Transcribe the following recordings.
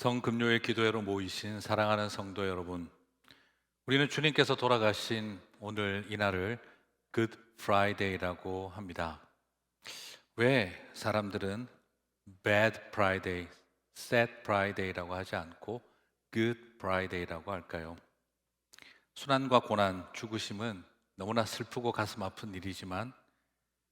성금요일 기도회로 모이신 사랑하는 성도 여러분, 우리는 주님께서 돌아가신 오늘 이날을 Good Friday라고 합니다. 왜 사람들은 Bad Friday, Sad Friday라고 하지 않고 Good Friday라고 할까요? 순환과 고난, 죽으심은 너무나 슬프고 가슴 아픈 일이지만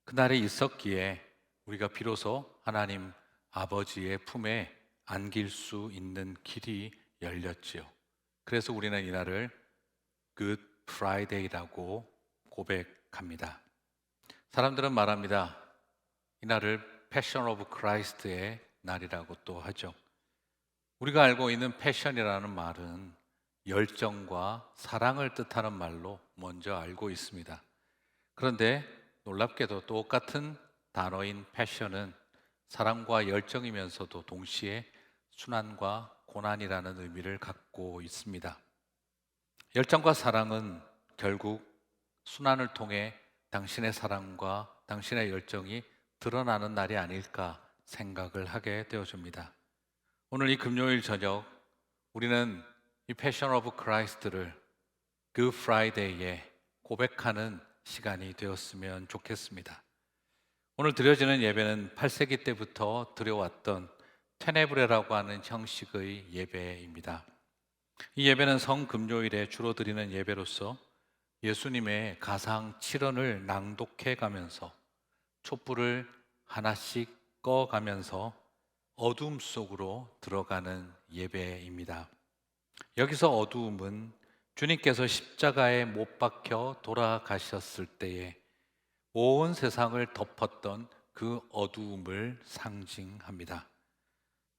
그날이 있었기에 우리가 비로소 하나님 아버지의 품에 안길 수 있는 길이 열렸지요. 그래서 우리는 이날을 Good Friday라고 고백합니다. 사람들은 말합니다. 이날을 Passion of Christ의 날이라고 또 하죠. 우리가 알고 있는 패션이라는 말은 열정과 사랑을 뜻하는 말로 먼저 알고 있습니다. 그런데 놀랍게도 똑같은 단어인 패션은 사랑과 열정이면서도 동시에 순환과 고난이라는 의미를 갖고 있습니다. 열정과 사랑은 결국 순환을 통해 당신의 사랑과 당신의 열정이 드러나는 날이 아닐까 생각을 하게 되어집니다. 오늘 이 금요일 저녁 우리는 이 패션 오브 크라이스트를 Good Friday에 고백하는 시간이 되었으면 좋겠습니다. 오늘 드려지는 예배는 8세기 때부터 드려왔던 테네브레라고 하는 형식의 예배입니다. 이 예배는 성금요일에 주로 드리는 예배로서 예수님의 가상 7언을 낭독해 가면서 촛불을 하나씩 꺼가면서 어둠 속으로 들어가는 예배입니다. 여기서 어두움은 주님께서 십자가에 못 박혀 돌아가셨을 때에 온 세상을 덮었던 그 어두움을 상징합니다.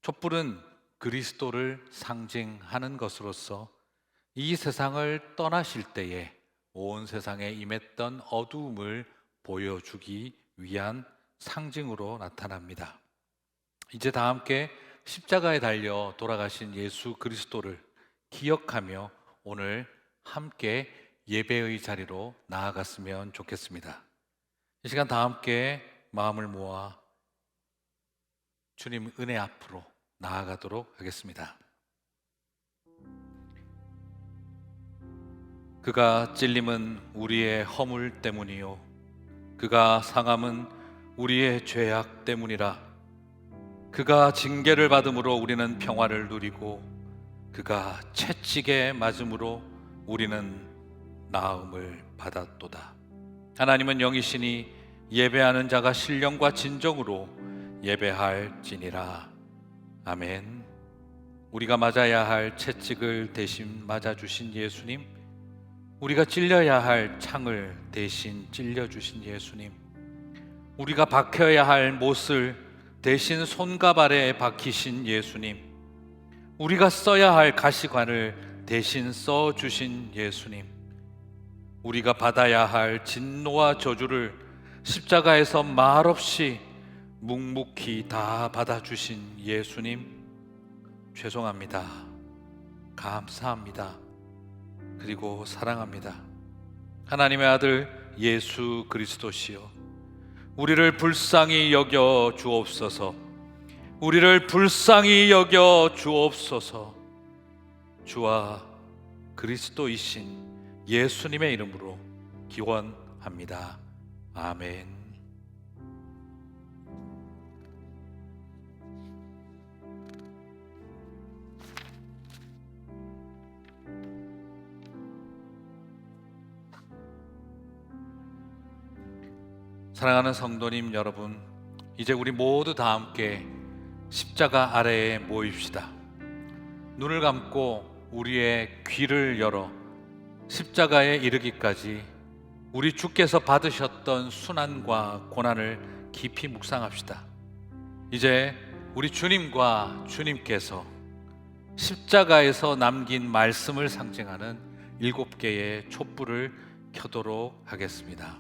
촛불은 그리스도를 상징하는 것으로서 이 세상을 떠나실 때에 온 세상에 임했던 어두움을 보여주기 위한 상징으로 나타납니다. 이제 다 함께 십자가에 달려 돌아가신 예수 그리스도를 기억하며 오늘 함께 예배의 자리로 나아갔으면 좋겠습니다. 이 시간 다 함께 마음을 모아 주님 은혜 앞으로 나아가도록 하겠습니다. 그가 찔림은 우리의 허물 때문이요 그가 상함은 우리의 죄악 때문이라. 그가 징계를 받음으로 우리는 평화를 누리고 그가 채찍에 맞음으로 우리는 나음을 받았도다. 하나님은 영이시니 예배하는 자가 신령과 진정으로 예배할지니라. 아멘. 우리가 맞아야 할 채찍을 대신 맞아주신 예수님, 우리가 찔려야 할 창을 대신 찔려주신 예수님, 우리가 박혀야 할 못을 대신 손가발에 박히신 예수님, 우리가 써야 할 가시관을 대신 써주신 예수님, 우리가 받아야 할 진노와 저주를 십자가에서 말없이 묵묵히 다 받아주신 예수님, 죄송합니다. 감사합니다. 그리고 사랑합니다. 하나님의 아들 예수 그리스도시여, 우리를 불쌍히 여겨 주옵소서. 우리를 불쌍히 여겨 주옵소서. 주와 그리스도이신 예수님의 이름으로 기원합니다. 아멘. 사랑하는 성도님 여러분, 이제 우리 모두 다 함께 십자가 아래에 모입시다. 눈을 감고 우리의 귀를 열어 십자가에 이르기까지 우리 주께서 받으셨던 순환과 고난을 깊이 묵상합시다. 이제 우리 주님과 주님께서 십자가에서 남긴 말씀을 상징하는 7개의 촛불을 켜도록 하겠습니다.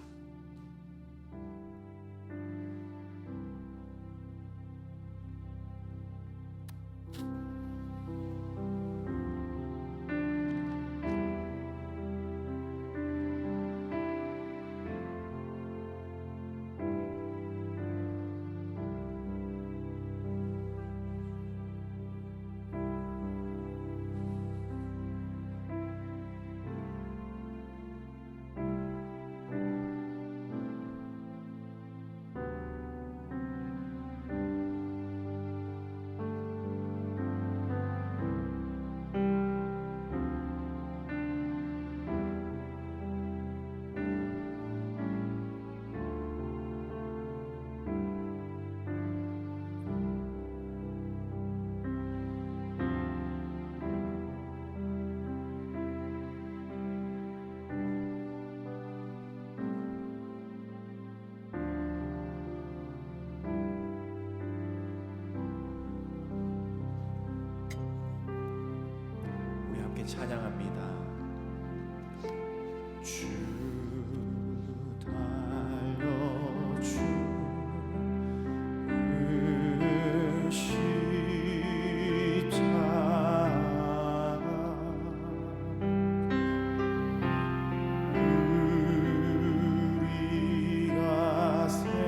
찬양합니다. 주 달려주 십자가 우리가 생각할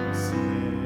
때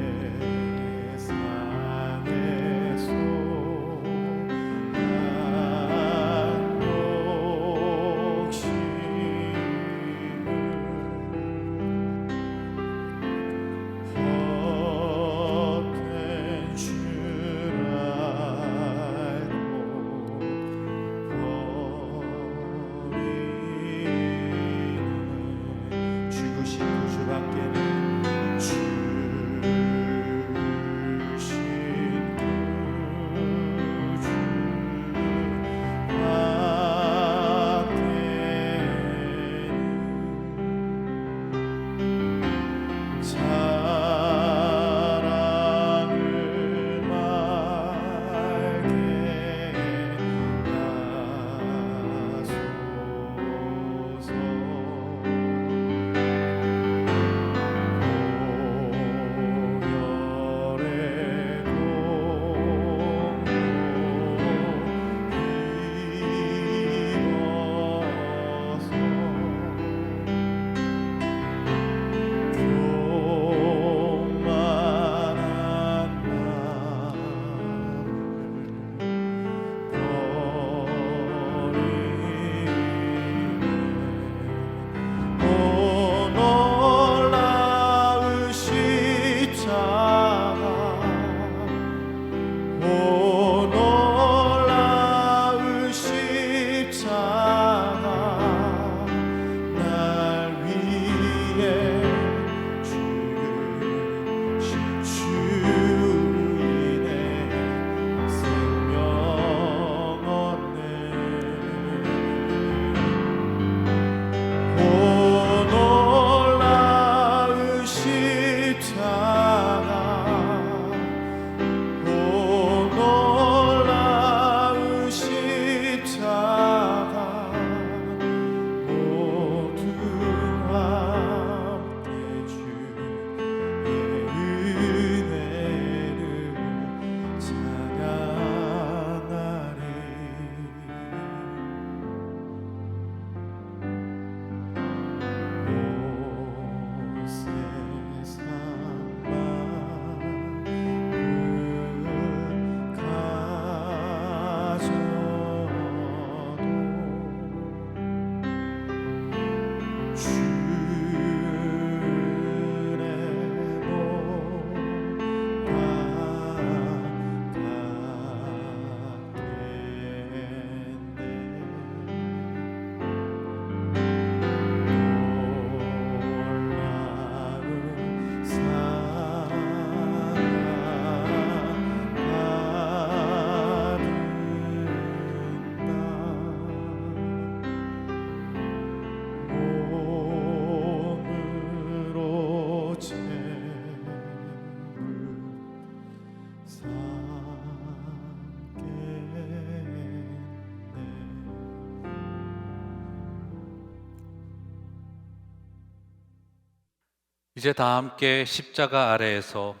이제 다 함께 십자가 아래에서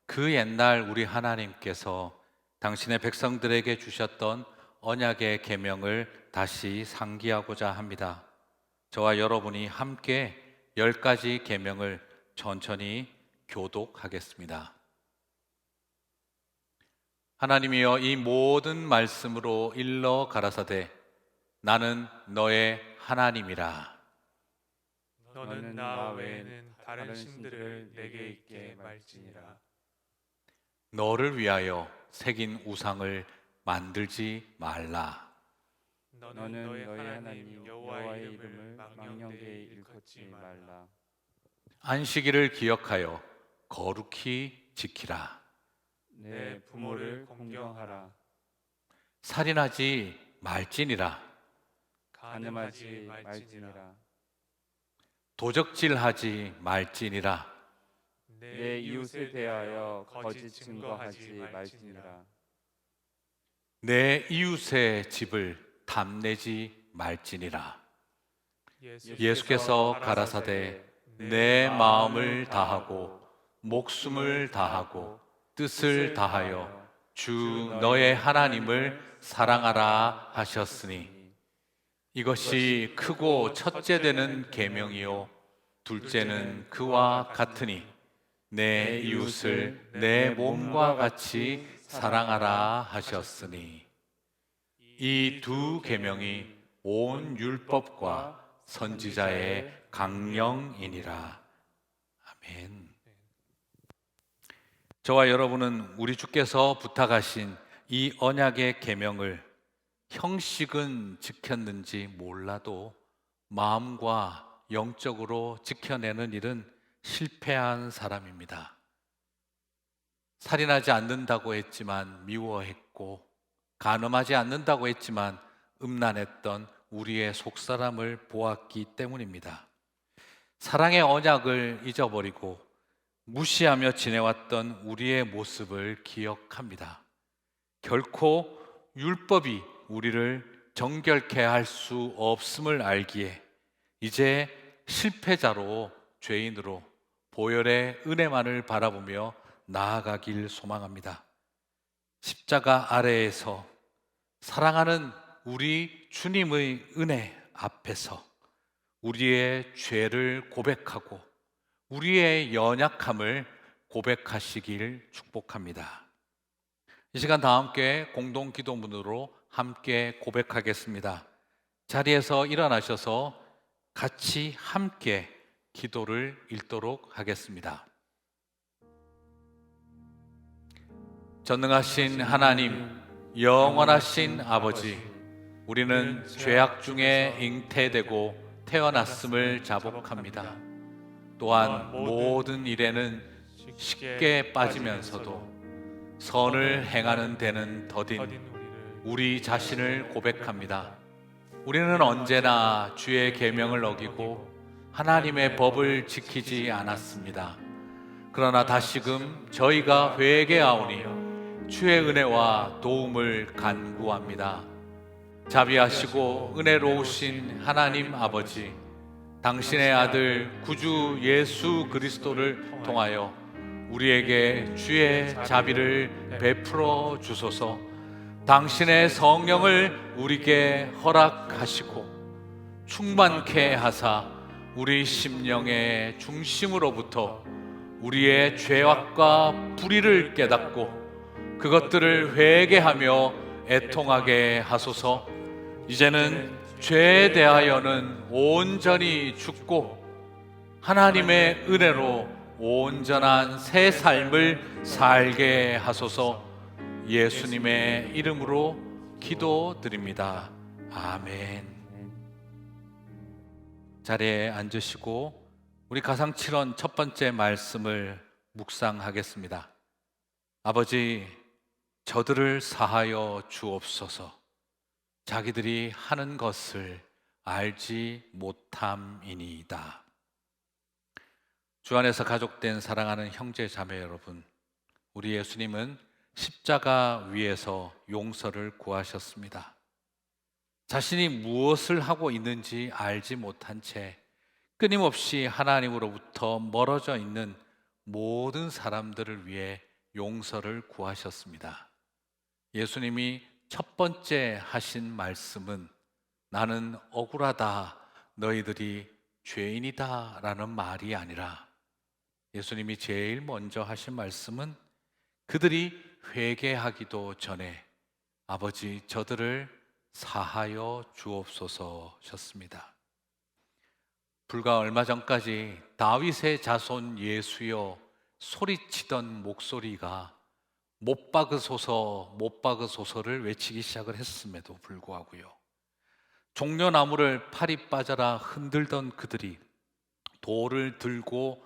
그 옛날 우리 하나님께서 당신의 백성들에게 주셨던 언약의 계명을 다시 상기하고자 합니다. 저와 여러분이 함께 10가지 계명을 천천히 교독하겠습니다. 하나님이여, 이 모든 말씀으로 일러 가라사대 나는 너의 하나님이라. 너는 나 외에는 다른 신들을 내게 있게 말지니라. 너를 위하여 새긴 우상을 만들지 말라. 너는 너의 하나님 여호와의 이름을 망령되이 일컫지 말라. 안식일을 기억하여 거룩히 지키라. 내 부모를 공경하라. 살인하지 말지니라. 간음하지 말지니라. 도적질하지 말지니라. 내 이웃에 대하여 거짓 증거하지 말지니라. 내 이웃의 집을 탐내지 말지니라. 예수께서 가라사대 내 마음을 다하고 목숨을 다하고 뜻을 다하여 주 너의 하나님을 사랑하라 하셨으니 이것이 크고 첫째 되는 계명이요 둘째는 그와 같으니 내 이웃을 내 몸과 같이 사랑하라 하셨으니 이 두 계명이 온 율법과 선지자의 강령이니라. 아멘. 저와 여러분은 우리 주께서 부탁하신 이 언약의 계명을 형식은 지켰는지 몰라도 마음과 영적으로 지켜내는 일은 실패한 사람입니다. 살인하지 않는다고 했지만 미워했고, 간음하지 않는다고 했지만 음란했던 우리의 속사람을 보았기 때문입니다. 사랑의 언약을 잊어버리고 무시하며 지내왔던 우리의 모습을 기억합니다. 결코 율법이 우리를 정결케 할 수 없음을 알기에 이제 실패자로, 죄인으로 보혈의 은혜만을 바라보며 나아가길 소망합니다. 십자가 아래에서 사랑하는 우리 주님의 은혜 앞에서 우리의 죄를 고백하고 우리의 연약함을 고백하시길 축복합니다. 이 시간 다 함께 공동 기도문으로 함께 고백하겠습니다. 자리에서 일어나셔서 같이 함께 기도를 읽도록 하겠습니다. 전능하신 하나님, 영원하신 아버지, 우리는 죄악 중에 잉태되고 태어났음을 자복합니다. 또한 모든 일에는 쉽게 빠지면서도 선을 행하는 데는 더딘 우리 자신을 고백합니다. 우리는 언제나 주의 계명을 어기고 하나님의 법을 지키지 않았습니다. 그러나 다시금 저희가 회개하오니 주의 은혜와 도움을 간구합니다. 자비하시고 은혜로우신 하나님 아버지, 당신의 아들 구주 예수 그리스도를 통하여 우리에게 주의 자비를 베풀어 주소서. 당신의 성령을 우리에게 허락하시고 충만케 하사 우리 심령의 중심으로부터 우리의 죄악과 불의를 깨닫고 그것들을 회개하며 애통하게 하소서. 이제는 죄에 대하여는 온전히 죽고 하나님의 은혜로 온전한 새 삶을 살게 하소서. 예수님의 이름으로 기도드립니다. 아멘. 자리에 앉으시고 우리 가상칠언 첫 번째 말씀을 묵상하겠습니다. 아버지, 저들을 사하여 주옵소서. 자기들이 하는 것을 알지 못함이니이다. 주 안에서 가족된 사랑하는 형제 자매 여러분, 우리 예수님은 십자가 위에서 용서를 구하셨습니다. 자신이 무엇을 하고 있는지 알지 못한 채 끊임없이 하나님으로부터 멀어져 있는 모든 사람들을 위해 용서를 구하셨습니다. 예수님이 첫 번째 하신 말씀은 나는 억울하다, 너희들이 죄인이다 라는 말이 아니라 예수님이 제일 먼저 하신 말씀은 그들이 회개하기도 전에 아버지 저들을 사하여 주옵소서셨습니다. 불과 얼마 전까지 다윗의 자손 예수여 소리치던 목소리가 못 박으소서 못 박으소서를 외치기 시작을 했음에도 불구하고요, 종려나무를 팔이 빠져라 흔들던 그들이 돌을 들고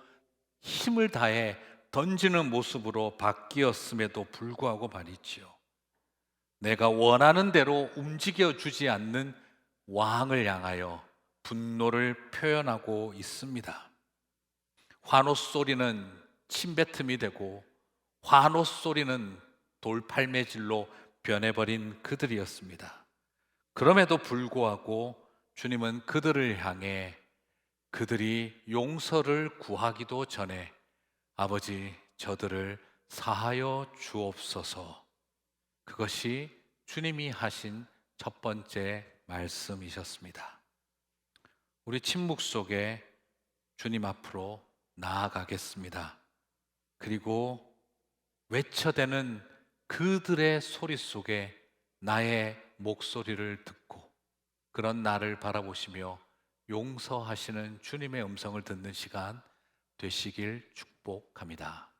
힘을 다해 던지는 모습으로 바뀌었음에도 불구하고 말이지요, 내가 원하는 대로 움직여주지 않는 왕을 향하여 분노를 표현하고 있습니다. 환호 소리는 침뱉음이 되고 환호 소리는 돌팔매질로 변해버린 그들이었습니다. 그럼에도 불구하고 주님은 그들을 향해 그들이 용서를 구하기도 전에 아버지 저들을 사하여 주옵소서, 그것이 주님이 하신 첫 번째 말씀이셨습니다. 우리 침묵 속에 주님 앞으로 나아가겠습니다. 그리고 외쳐대는 그들의 소리 속에 나의 목소리를 듣고 그런 나를 바라보시며 용서하시는 주님의 음성을 듣는 시간 되시길 축복합니다.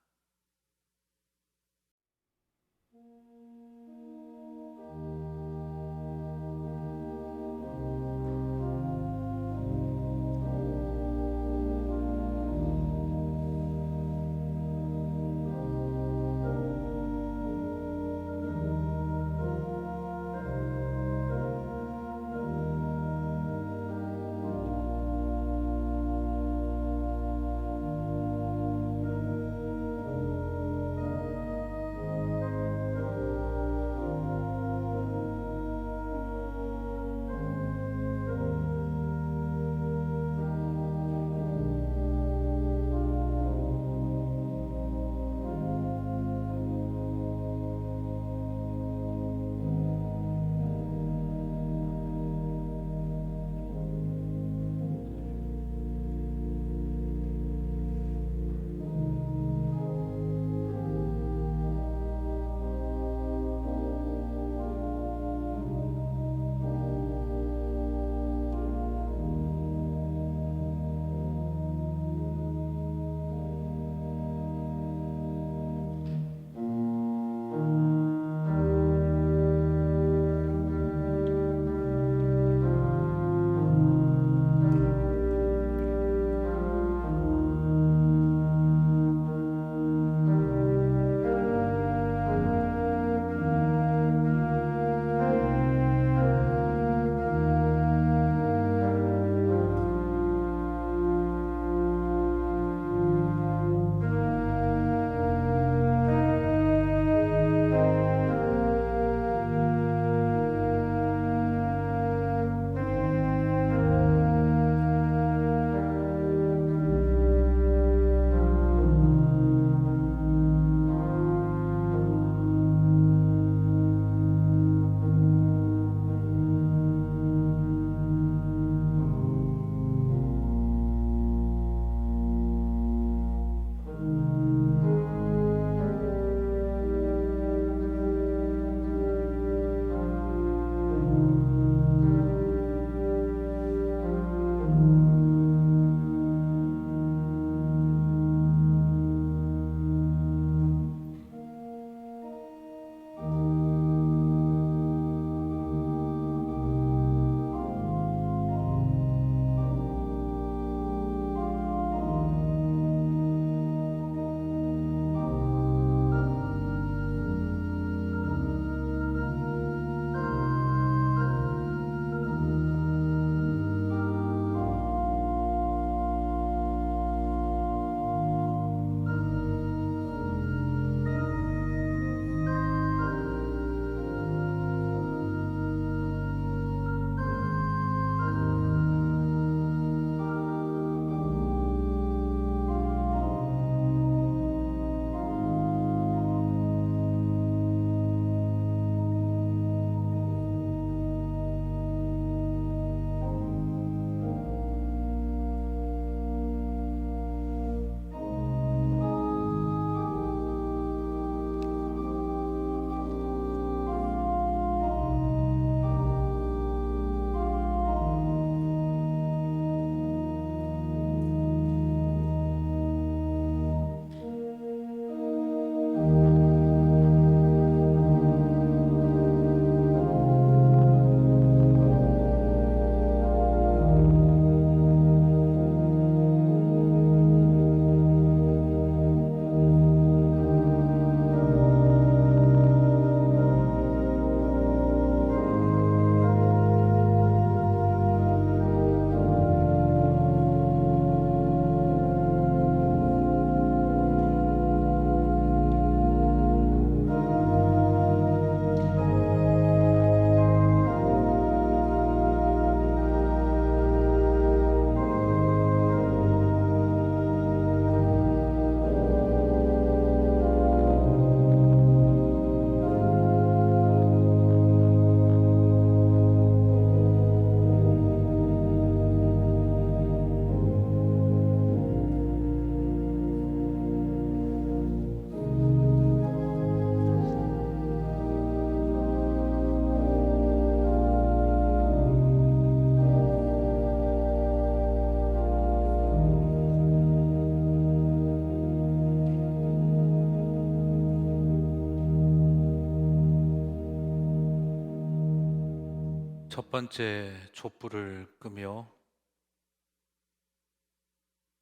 첫 번째 촛불을 끄며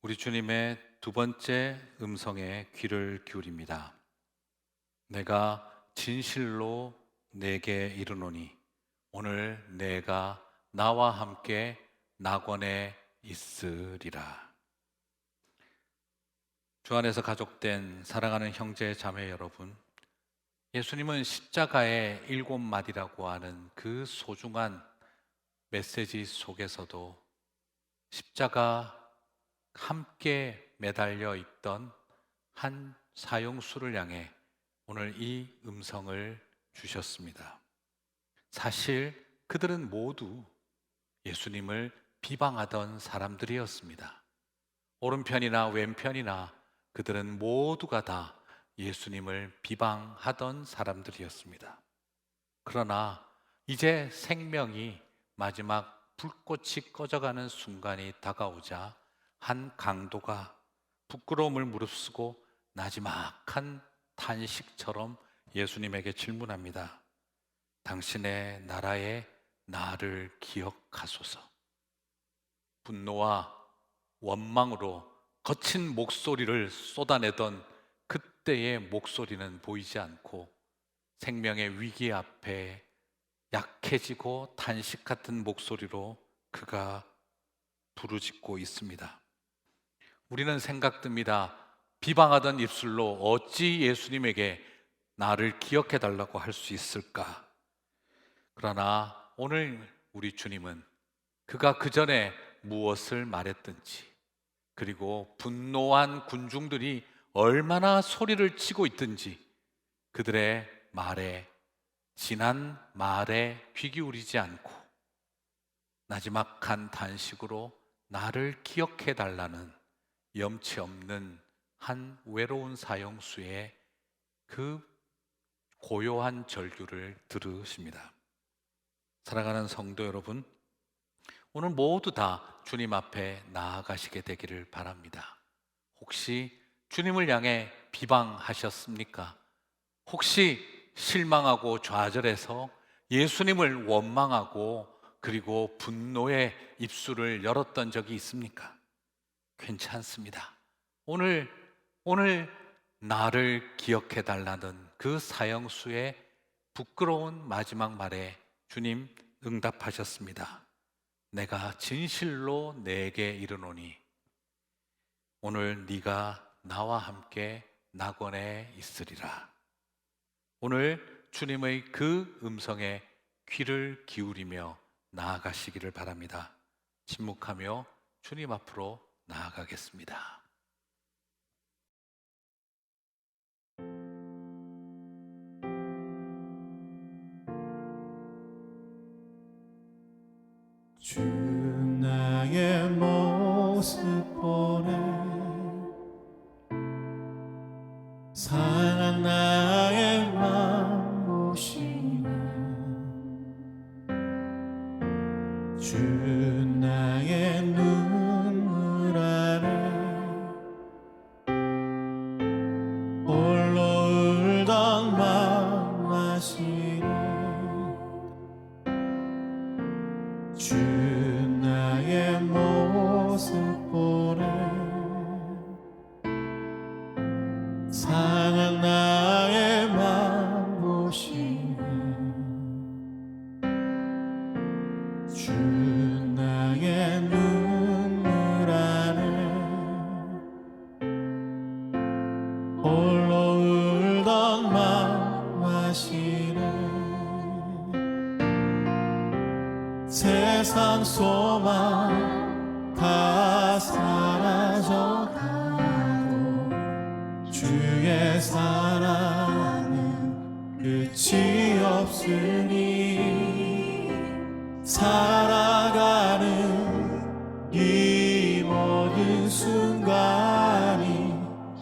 우리 주님의 두 번째 음성에 귀를 기울입니다. 내가 진실로 내게 이르노니 오늘 내가 나와 함께 낙원에 있으리라. 주 안에서 가족된 사랑하는 형제 자매 여러분, 예수님은 십자가의 7마디라고 하는 그 소중한 메시지 속에서도 십자가 함께 매달려 있던 한 사형수를 향해 오늘 이 음성을 주셨습니다. 사실 그들은 모두 예수님을 비방하던 사람들이었습니다. 오른편이나 왼편이나 그들은 모두가 다 예수님을 비방하던 사람들이었습니다. 그러나 이제 생명이 마지막 불꽃이 꺼져가는 순간이 다가오자 한 강도가 부끄러움을 무릅쓰고 나지막한 탄식처럼 예수님에게 질문합니다. 당신의 나라의 나를 기억하소서. 분노와 원망으로 거친 목소리를 쏟아내던 그때의 목소리는 보이지 않고 생명의 위기 앞에 약해지고 탄식 같은 목소리로 그가 부르짖고 있습니다. 우리는 생각듭니다. 비방하던 입술로 어찌 예수님에게 나를 기억해 달라고 할 수 있을까? 그러나 오늘 우리 주님은 그가 그 전에 무엇을 말했든지, 그리고 분노한 군중들이 얼마나 소리를 치고 있든지 그들의 말에, 진한 말에 귀 기울이지 않고 나지막한 단식으로 나를 기억해 달라는 염치 없는 한 외로운 사형수의 그 고요한 절규를 들으십니다. 사랑하는 성도 여러분, 오늘 모두 다 주님 앞에 나아가시게 되기를 바랍니다. 혹시 주님을 향해 비방하셨습니까? 혹시 실망하고 좌절해서 예수님을 원망하고 그리고 분노의 입술을 열었던 적이 있습니까? 괜찮습니다. 오늘 나를 기억해 달라는 그 사형수의 부끄러운 마지막 말에 주님 응답하셨습니다. 내가 진실로 내게 이르노니 오늘 네가 나와 함께 낙원에 있으리라. 오늘 주님의 그 음성에 귀를 기울이며 나아가시기를 바랍니다. 침묵하며 주님 앞으로 나아가겠습니다. 주 나의 모습 보네 상한 나의 맘 보시네 주 나의 눈물 아래 홀로 울던 마음 아시네 주 나의 모습 보네 상한 나의 맘 보시네 주 나의 눈물 안에 홀로 울던 마음 아시네 세상 소망 다 사라져가고 주의 사랑은 끝이 없으니 살아가는 이 모든 순간이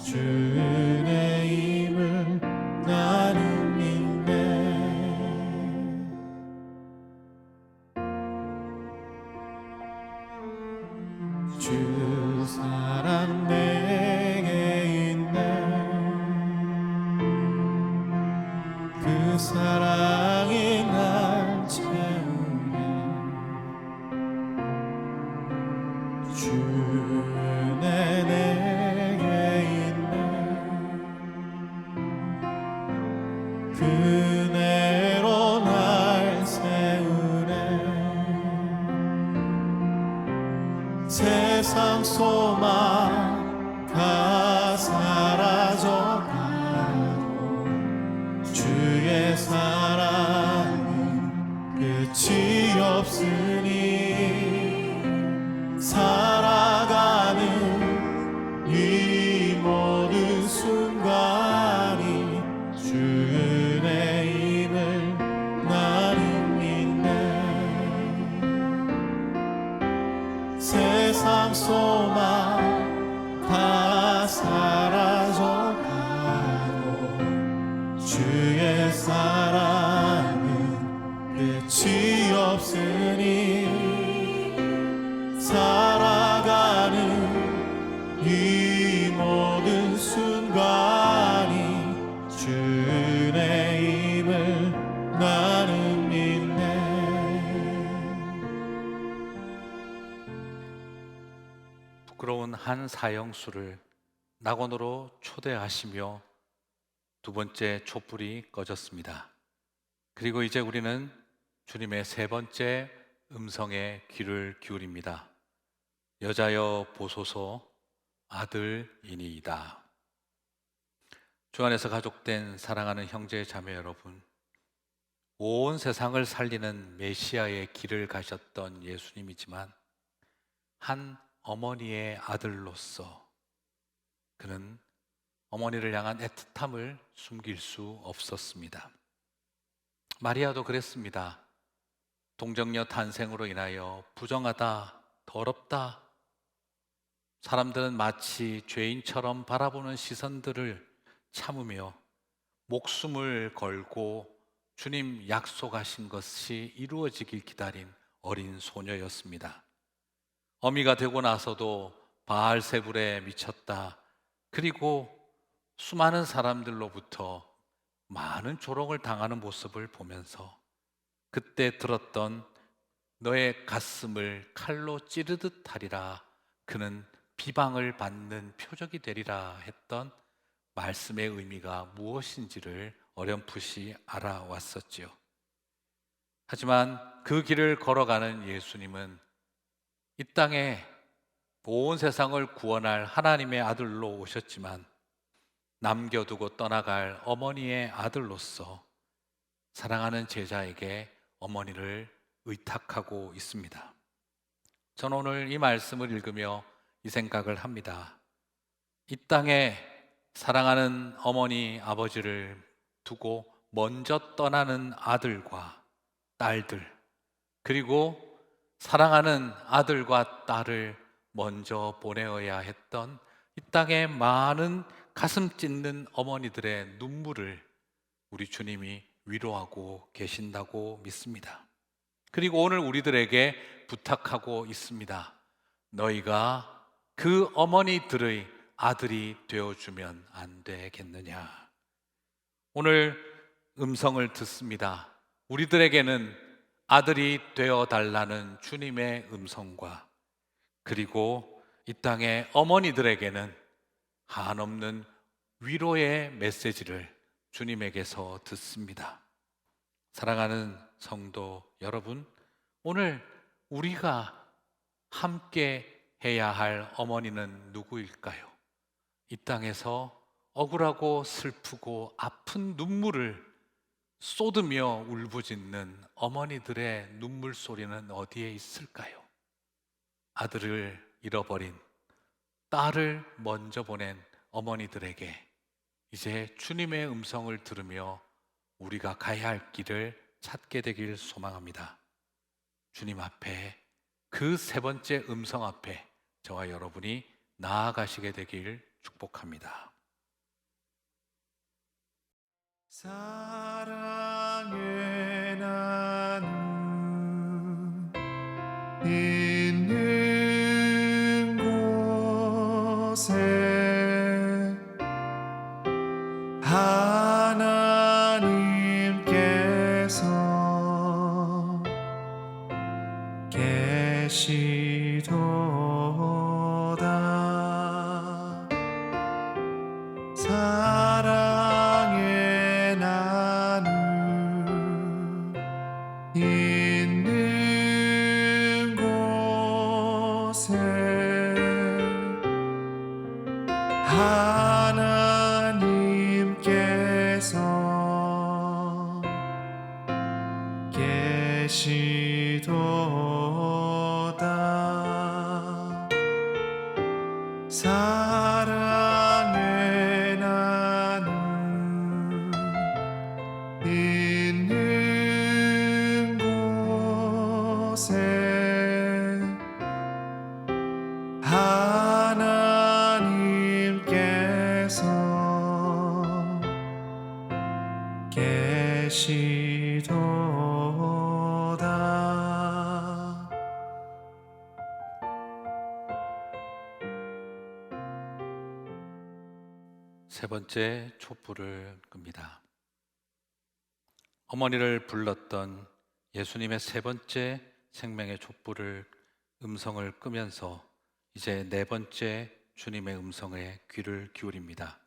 주 은혜임을 나는 믿네 주 사랑 내게 있네 그 사랑이 날 채우네 그네로 날 세우네. 세상 소망 다 사라져가도 주의 사랑은 끝이 없으니 살아가는 이 모든 순간이 주 은혜임을 나는 믿네. 세상 소망 다 사라져가도 주의 사랑은 끝이 없으니 살아가는 이 모든 순간이 주 은혜임을 나는 믿네. 부끄러운 한 사형수를 낙원으로 초대하시며 두 번째 촛불이 꺼졌습니다. 그리고 이제 우리는 주님의 세 번째 음성에 귀를 기울입니다. 여자여 보소서 아들이니이다. 주 안에서 가족된 사랑하는 형제 자매 여러분, 온 세상을 살리는 메시아의 길을 가셨던 예수님이지만 한 어머니의 아들로서 그는 어머니를 향한 애틋함을 숨길 수 없었습니다. 마리아도 그랬습니다. 동정녀 탄생으로 인하여 부정하다, 더럽다, 사람들은 마치 죄인처럼 바라보는 시선들을 참으며 목숨을 걸고 주님 약속하신 것이 이루어지길 기다린 어린 소녀였습니다. 어미가 되고 나서도 바알세불에 미쳤다. 그리고 수많은 사람들로부터 많은 조롱을 당하는 모습을 보면서 그때 들었던 너의 가슴을 칼로 찌르듯 하리라, 그는 비방을 받는 표적이 되리라 했던 말씀의 의미가 무엇인지를 어렴풋이 알아왔었지요. 하지만 그 길을 걸어가는 예수님은 이 땅에 온 세상을 구원할 하나님의 아들로 오셨지만 남겨두고 떠나갈 어머니의 아들로서 사랑하는 제자에게 어머니를 의탁하고 있습니다. 저는 오늘 이 말씀을 읽으며 이 생각을 합니다. 이 땅에 사랑하는 어머니 아버지를 두고 먼저 떠나는 아들과 딸들, 그리고 사랑하는 아들과 딸을 먼저 보내어야 했던 이 땅의 많은 가슴 찢는 어머니들의 눈물을 우리 주님이 위로하고 계신다고 믿습니다. 그리고 오늘 우리들에게 부탁하고 있습니다. 너희가 그 어머니들의 아들이 되어주면 안 되겠느냐. 오늘 음성을 듣습니다. 우리들에게는 아들이 되어달라는 주님의 음성과 그리고 이 땅의 어머니들에게는 한없는 위로의 메시지를 주님에게서 듣습니다. 사랑하는 성도 여러분, 오늘 우리가 함께 해야 할 어머니는 누구일까요? 이 땅에서 억울하고 슬프고 아픈 눈물을 쏟으며 울부짖는 어머니들의 눈물 소리는 어디에 있을까요? 아들을 잃어버린, 딸을 먼저 보낸 어머니들에게 이제 주님의 음성을 들으며 우리가 가야 할 길을 찾게 되길 소망합니다. 주님 앞에, 그 세 번째 음성 앞에 저와 여러분이 나아가시게 되길 축복합니다. 사랑의 나눔 있는 곳에 하나님께서 계시도다. 사랑의 나눔 계시도다. 사랑의 나눔 있는 곳에 하나님께서 계시도다. 세 번째 촛불을 끕니다. 어머니를 불렀던 예수님의 세 번째 생명의 촛불을 음성을 끄면서 이제 네 번째 주님의 음성에 귀를 기울입니다.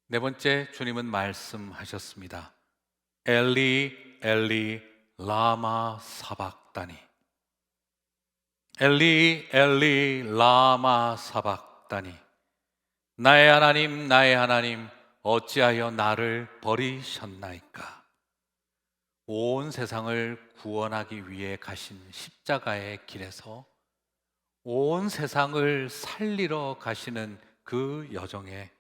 네 번째 주님은 말씀하셨습니다. 엘리 엘리 라마 사박다니. 엘리 엘리 라마 사박다니. 나의 하나님 나의 하나님 어찌하여 나를 버리셨나이까. 온 세상을 구원하기 위해 가신 십자가의 길에서 온 세상을 살리러 가시는 그 여정에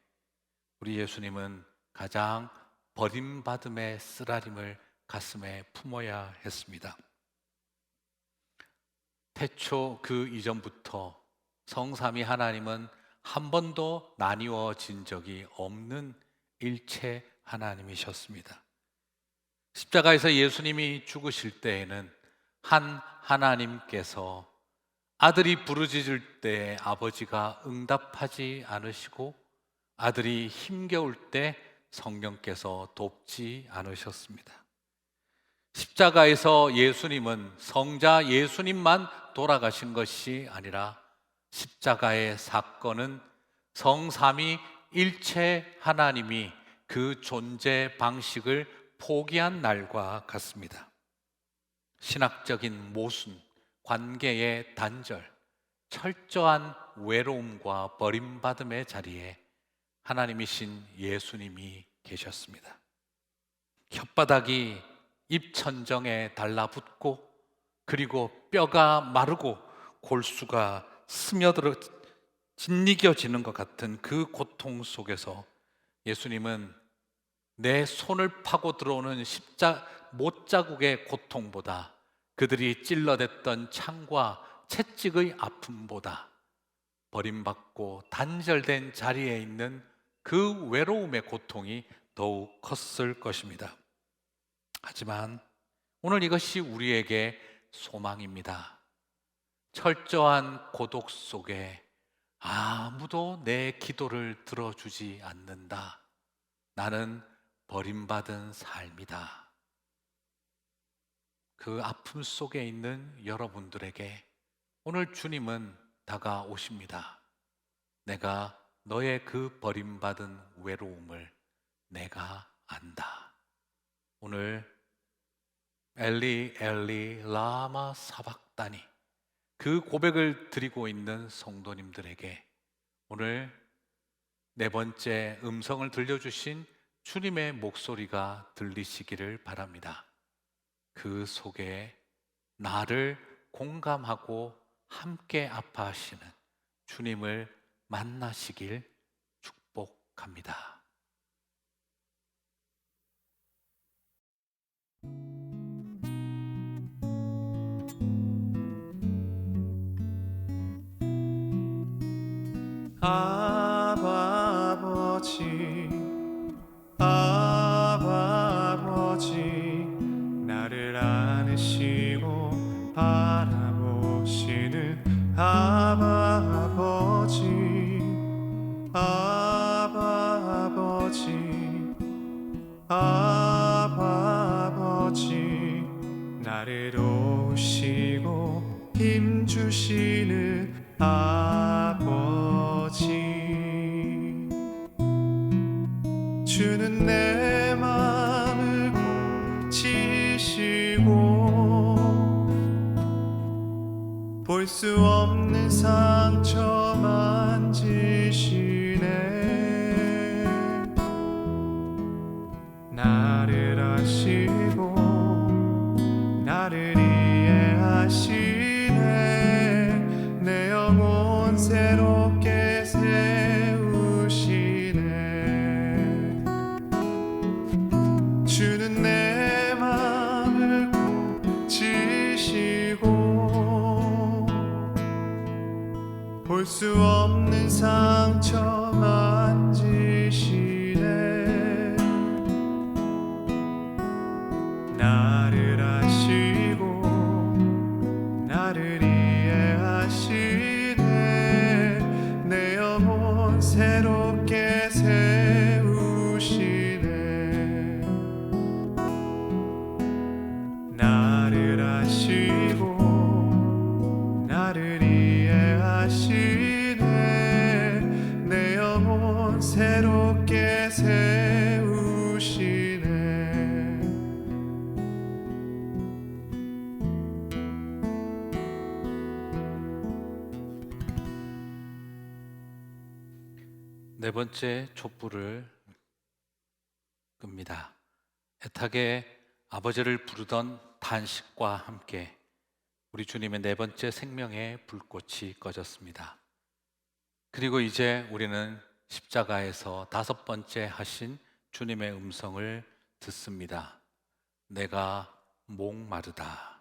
우리 예수님은 가장 버림받음의 쓰라림을 가슴에 품어야 했습니다. 태초 그 이전부터 성삼위 하나님은 한 번도 나뉘어진 적이 없는 일체 하나님이셨습니다. 십자가에서 예수님이 죽으실 때에는 한 하나님께서 아들이 부르짖을 때 아버지가 응답하지 않으시고 아들이 힘겨울 때 성령께서 돕지 않으셨습니다. 십자가에서 예수님은 성자 예수님만 돌아가신 것이 아니라 십자가의 사건은 성삼위 일체 하나님이 그 존재 방식을 포기한 날과 같습니다. 신학적인 모순, 관계의 단절, 철저한 외로움과 버림받음의 자리에 하나님이신 예수님이 계셨습니다. 혓바닥이 입천정에 달라붙고 그리고 뼈가 마르고 골수가 스며들어 짓이겨지는 것 같은 그 고통 속에서 예수님은 내 손을 파고 들어오는 못자국의 고통보다 그들이 찔러댔던 창과 채찍의 아픔보다 버림받고 단절된 자리에 있는 그 외로움의 고통이 더욱 컸을 것입니다. 하지만 오늘 이것이 우리에게 소망입니다. 철저한 고독 속에 아무도 내 기도를 들어주지 않는다. 나는 버림받은 삶이다. 그 아픔 속에 있는 여러분들에게 오늘 주님은 다가오십니다. 내가 너의 그 버림받은 외로움을 내가 안다. 오늘 엘리 엘리 라마 사박다니 그 고백을 드리고 있는 성도님들에게 오늘 네 번째 음성을 들려주신 주님의 목소리가 들리시기를 바랍니다. 그 속에 나를 공감하고 함께 아파하시는 주님을 만나시길 축복합니다. 아버지 아버지 나를 안으시고 바라보시는 아버지 아버지 아버지 나를 도우시고 힘주시는 아버지 주는 내 마음을 고치시고 볼 수 없는 상처 만지시네 나를 아시고 나를 주는 내 마음을 지시고 볼 수 없는 상처 만지시네. 나를 아시고 나를 이해하시네. 내 영혼 새롭게 세우시네. 나를 아시고 나를 이해하시네. 내 영혼 새롭게 세우시네. 네 번째 촛불을 끕니다. 애타게 아버지를 부르던 탄식과 함께 우리 주님의 네 번째 생명의 불꽃이 꺼졌습니다. 그리고 이제 우리는 십자가에서 다섯 번째 하신 주님의 음성을 듣습니다. 내가 목마르다.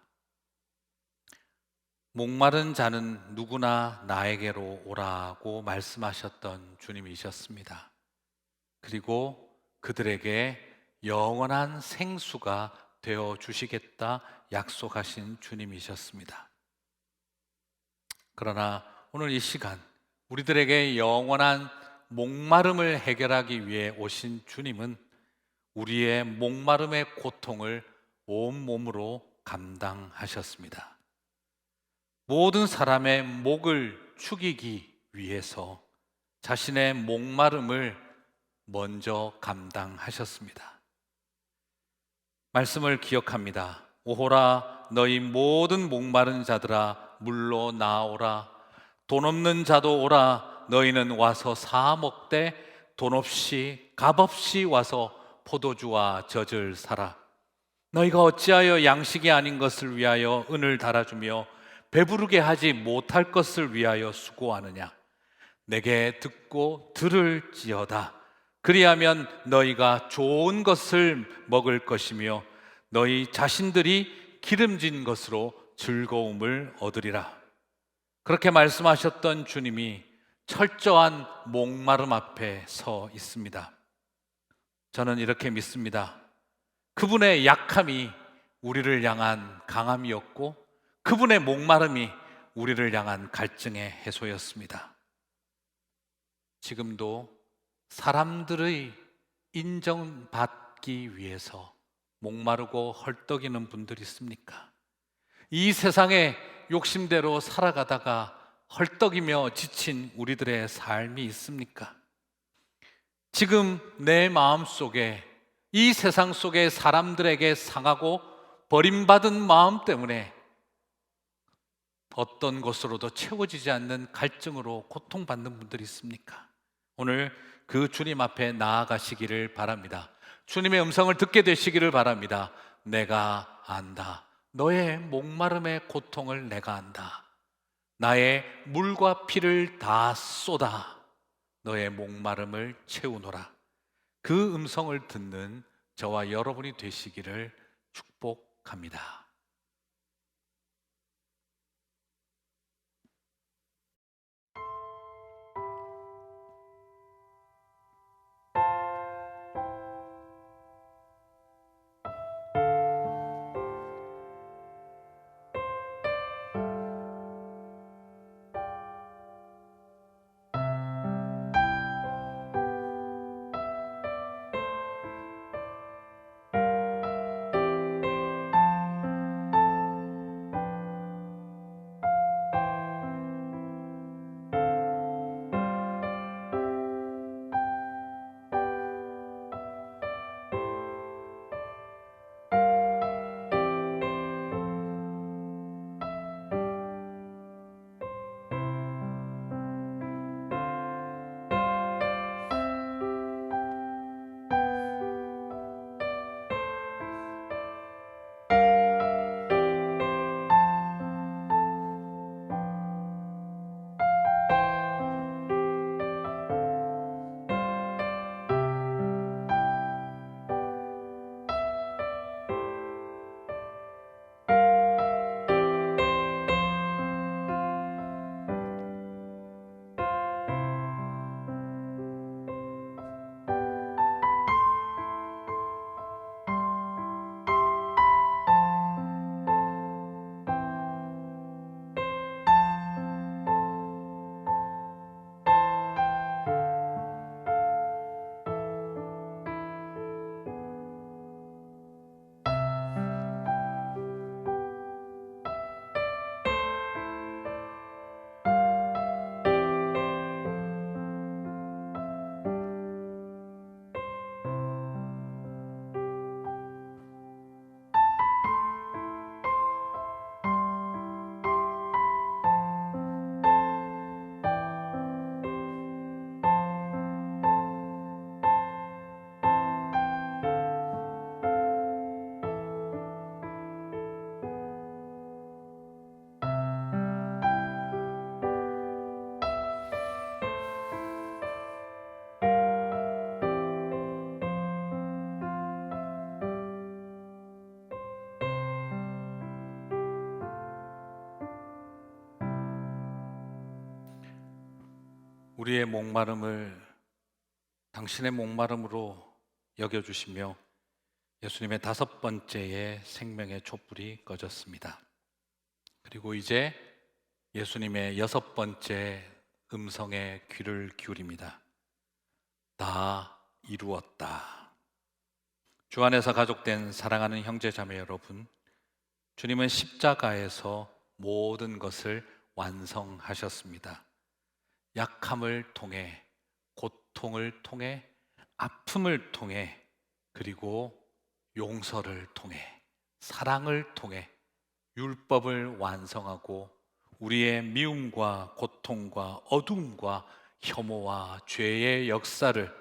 목마른 자는 누구나 나에게로 오라고 말씀하셨던 주님이셨습니다. 그리고 그들에게 영원한 생수가 되어 주시겠다 약속하신 주님이셨습니다. 그러나 오늘 이 시간 우리들에게 영원한 목마름을 해결하기 위해 오신 주님은 우리의 목마름의 고통을 온몸으로 감당하셨습니다. 모든 사람의 목을 축이기 위해서 자신의 목마름을 먼저 감당하셨습니다. 말씀을 기억합니다. 오호라 너희 모든 목마른 자들아 물로 나오라. 돈 없는 자도 오라. 너희는 와서 사 먹되 돈 없이 값 없이 와서 포도주와 젖을 사라. 너희가 어찌하여 양식이 아닌 것을 위하여 은을 달아주며 배부르게 하지 못할 것을 위하여 수고하느냐. 내게 듣고 들을지어다. 그리하면 너희가 좋은 것을 먹을 것이며 너희 자신들이 기름진 것으로 즐거움을 얻으리라. 그렇게 말씀하셨던 주님이 철저한 목마름 앞에 서 있습니다. 저는 이렇게 믿습니다. 그분의 약함이 우리를 향한 강함이었고 그분의 목마름이 우리를 향한 갈증의 해소였습니다. 지금도 사람들의 인정받기 위해서 목마르고 헐떡이는 분들이 있습니까? 이 세상에 욕심대로 살아가다가 헐떡이며 지친 우리들의 삶이 있습니까? 지금 내 마음속에 이 세상 속의 사람들에게 상하고 버림받은 마음 때문에 어떤 것으로도 채워지지 않는 갈증으로 고통받는 분들이 있습니까? 오늘 그 주님 앞에 나아가시기를 바랍니다. 주님의 음성을 듣게 되시기를 바랍니다. 내가 안다. 너의 목마름의 고통을 내가 안다. 나의 물과 피를 다 쏟아 너의 목마름을 채우노라. 그 음성을 듣는 저와 여러분이 되시기를 축복합니다. 우리의 목마름을 당신의 목마름으로 여겨주시며 예수님의 5번째의 생명의 촛불이 꺼졌습니다. 그리고 이제 예수님의 6번째 음성에 귀를 기울입니다. 다 이루었다. 주 안에서 가족된 사랑하는 형제자매 여러분, 주님은 십자가에서 모든 것을 완성하셨습니다. 약함을 통해, 고통을 통해, 아픔을 통해, 그리고 용서를 통해, 사랑을 통해 율법을 완성하고 우리의 미움과 고통과 어두움과 혐오와 죄의 역사를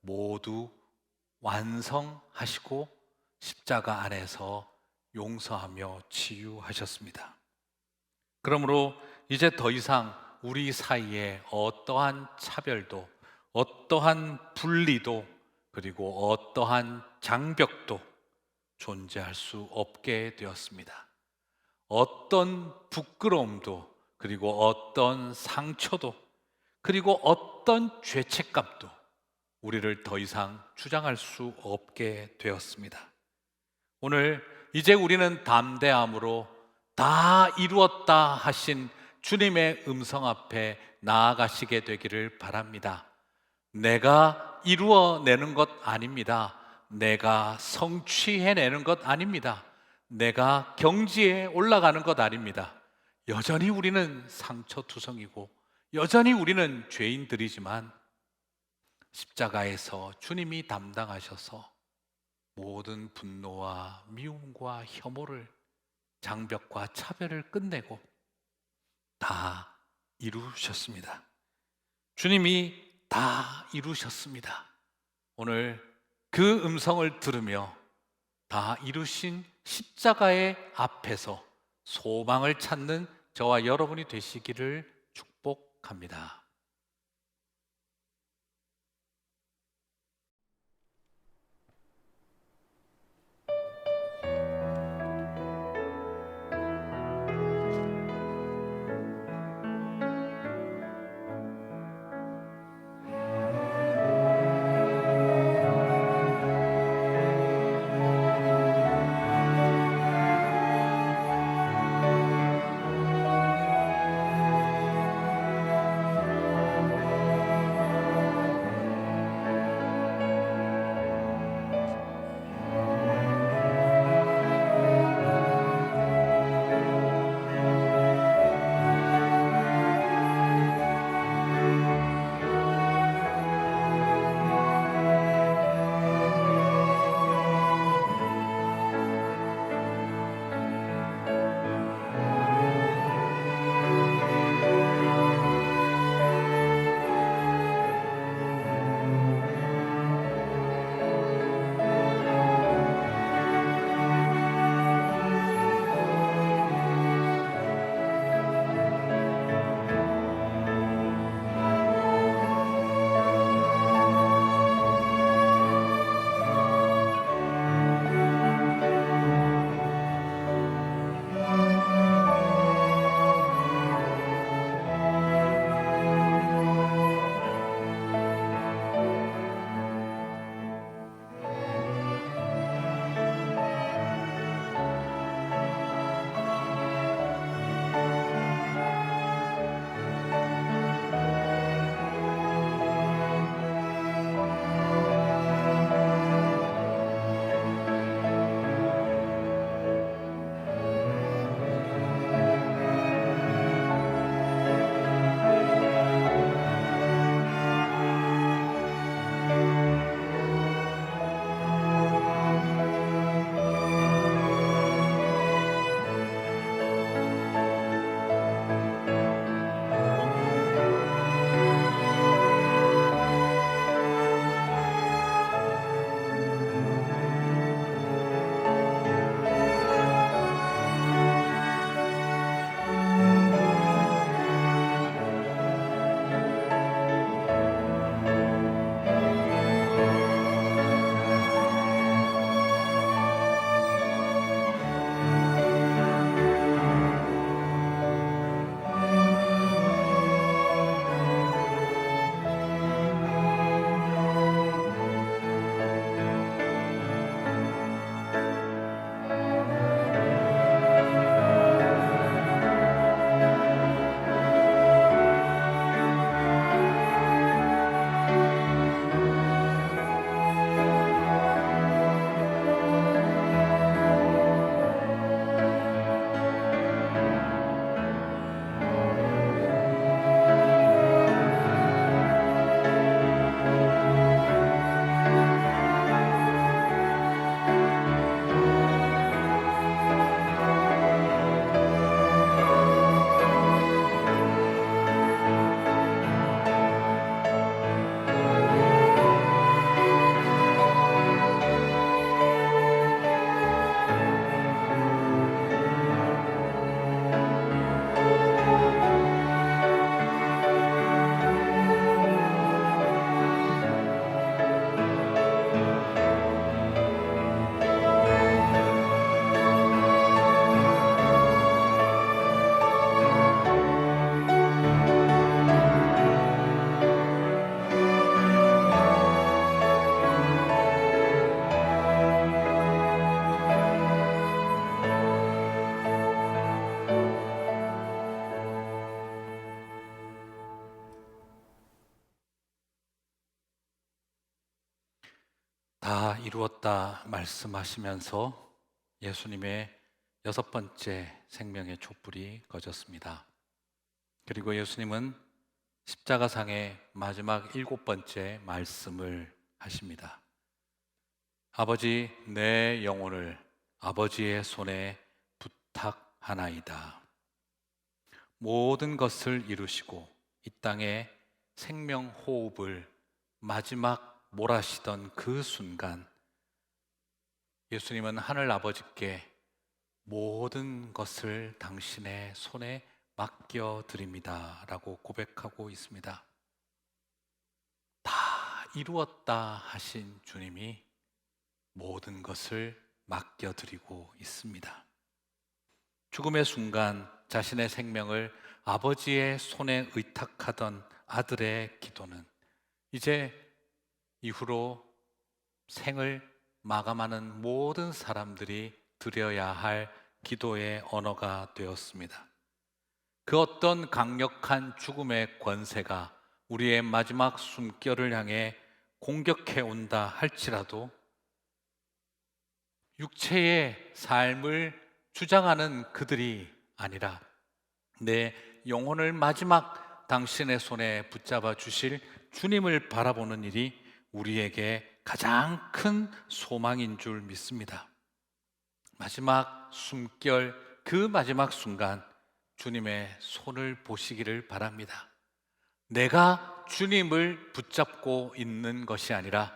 모두 완성하시고 십자가 안에서 용서하며 치유하셨습니다. 그러므로 이제 더 이상 우리 사이에 어떠한 차별도, 어떠한 분리도, 그리고 어떠한 장벽도 존재할 수 없게 되었습니다. 어떤 부끄러움도, 그리고 어떤 상처도, 그리고 어떤 죄책감도 우리를 더 이상 주장할 수 없게 되었습니다. 오늘 이제 우리는 담대함으로 다 이루었다 하신 주님의 음성 앞에 나아가시게 되기를 바랍니다. 내가 이루어내는 것 아닙니다. 내가 성취해내는 것 아닙니다. 내가 경지에 올라가는 것 아닙니다. 여전히 우리는 상처투성이고 여전히 우리는 죄인들이지만 십자가에서 주님이 담당하셔서 모든 분노와 미움과 혐오를, 장벽과 차별을 끝내고 다 이루셨습니다. 주님이 다 이루셨습니다. 오늘 그 음성을 들으며 다 이루신 십자가의 앞에서 소망을 찾는 저와 여러분이 되시기를 축복합니다. 이루었다 말씀하시면서 예수님의 6번째 생명의 촛불이 꺼졌습니다. 그리고 예수님은 십자가상의 마지막 7번째 말씀을 하십니다. 아버지, 내 영혼을 아버지의 손에 부탁하나이다. 모든 것을 이루시고 이 땅에 생명 호흡을 마지막 몰아쉬던 그 순간 예수님은 하늘 아버지께 모든 것을 당신의 손에 맡겨드립니다 라고 고백하고 있습니다. 다 이루었다 하신 주님이 모든 것을 맡겨드리고 있습니다. 죽음의 순간 자신의 생명을 아버지의 손에 의탁하던 아들의 기도는 이제 이후로 생을 마감하는 모든 사람들이 드려야 할 기도의 언어가 되었습니다. 그 어떤 강력한 죽음의 권세가 우리의 마지막 숨결을 향해 공격해 온다 할지라도 육체의 삶을 주장하는 그들이 아니라 내 영혼을 마지막 당신의 손에 붙잡아 주실 주님을 바라보는 일이 우리에게 가장 큰 소망인 줄 믿습니다. 마지막 숨결, 그 마지막 순간 주님의 손을 보시기를 바랍니다. 내가 주님을 붙잡고 있는 것이 아니라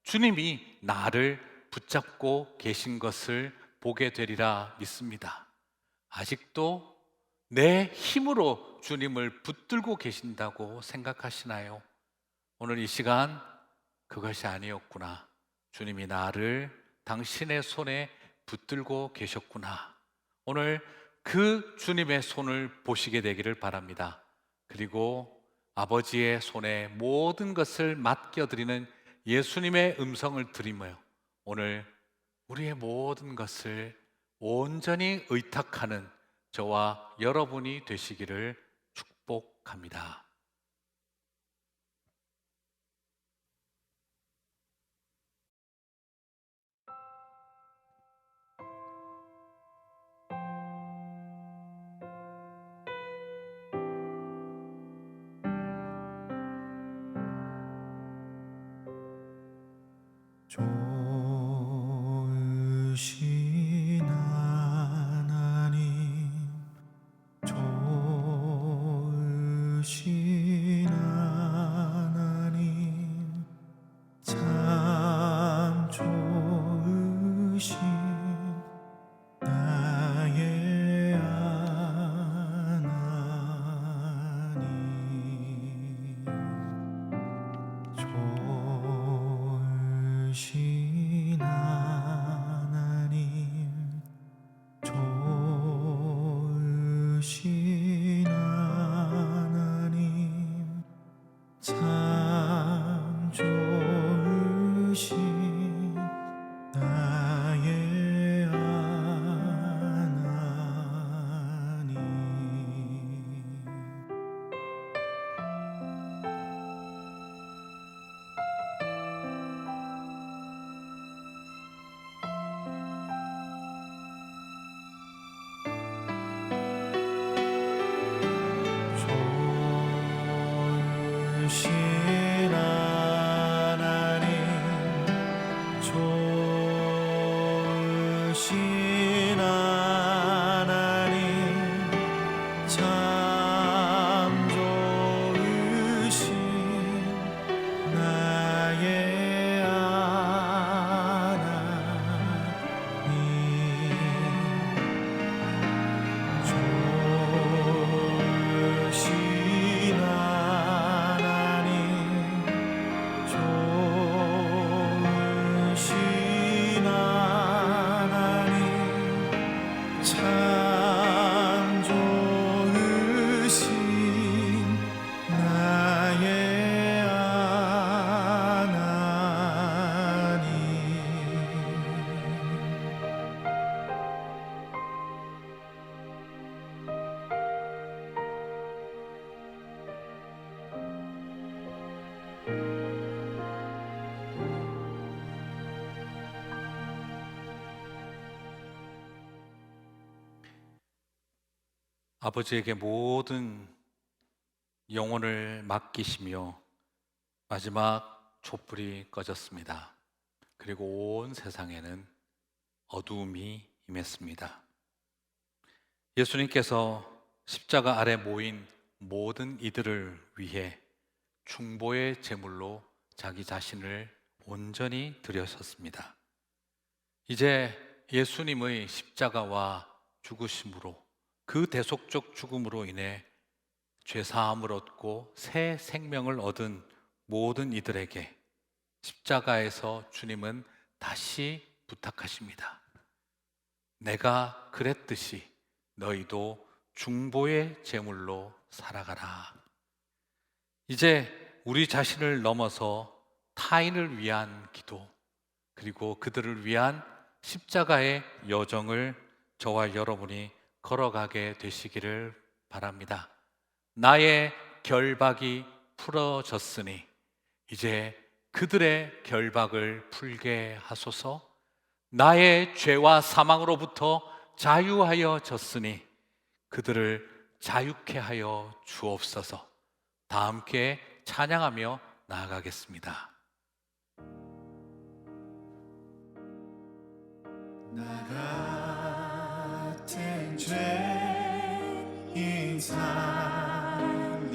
주님이 나를 붙잡고 계신 것을 보게 되리라 믿습니다. 아직도 내 힘으로 주님을 붙들고 계신다고 생각하시나요? 오늘 이 시간 그것이 아니었구나. 주님이 나를 당신의 손에 붙들고 계셨구나. 오늘 그 주님의 손을 보시게 되기를 바랍니다. 그리고 아버지의 손에 모든 것을 맡겨드리는 예수님의 음성을 들으며 오늘 우리의 모든 것을 온전히 의탁하는 저와 여러분이 되시기를 축복합니다. 좋으신 하나님, 좋으신 하나님, 참 좋으신 나의 하나님, 좋으신 하나님, 좋으신 하나님, 참 좋으신 나의 하나님. 좋으신 하나님, 좋으신 하나님, 참 좋으신 나의 하나님, 좋으신 하나님, 좋으신 하나님, 아버지에게 모든 영혼을 맡기시며 마지막 촛불이 꺼졌습니다. 그리고 온 세상에는 어두움이 임했습니다. 예수님께서 십자가 아래 모인 모든 이들을 위해 중보의 제물로 자기 자신을 온전히 드리셨습니다. 이제 예수님의 십자가와 죽으심으로, 그 대속적 죽음으로 인해 죄사함을 얻고 새 생명을 얻은 모든 이들에게 십자가에서 주님은 다시 부탁하십니다. 내가 그랬듯이 너희도 중보의 제물로 살아가라. 이제 우리 자신을 넘어서 타인을 위한 기도, 그리고 그들을 위한 십자가의 여정을 저와 여러분이 걸어가게 되시기를 바랍니다. 나의 결박이 풀어졌으니 이제 그들의 결박을 풀게 하소서. 나의 죄와 사망으로부터 자유하여졌으니 그들을 자유케 하여 주옵소서. 다 함께 찬양하며 나아가겠습니다. 나 같은 죄인 살리신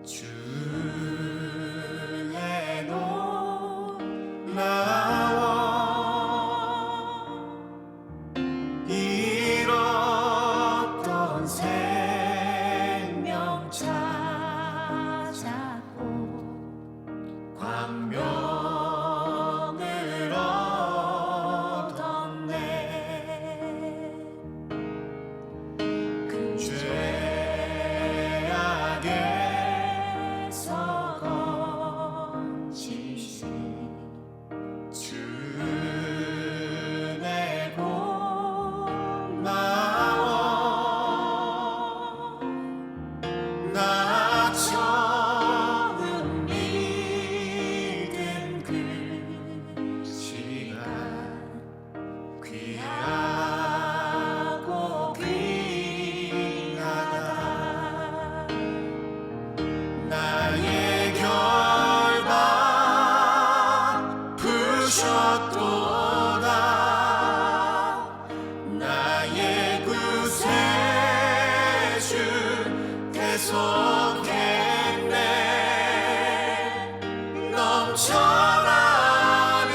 주의 놀라워 잃었던 생명 찾았고 광명을 얻었네. 그 죄악에서 건지신 주의 고마워. 나 처음 믿은 그 시간 귀하고 귀하다. 나의 결박 푸셨도다. 나의 구세주 계속했네. 넘쳐나는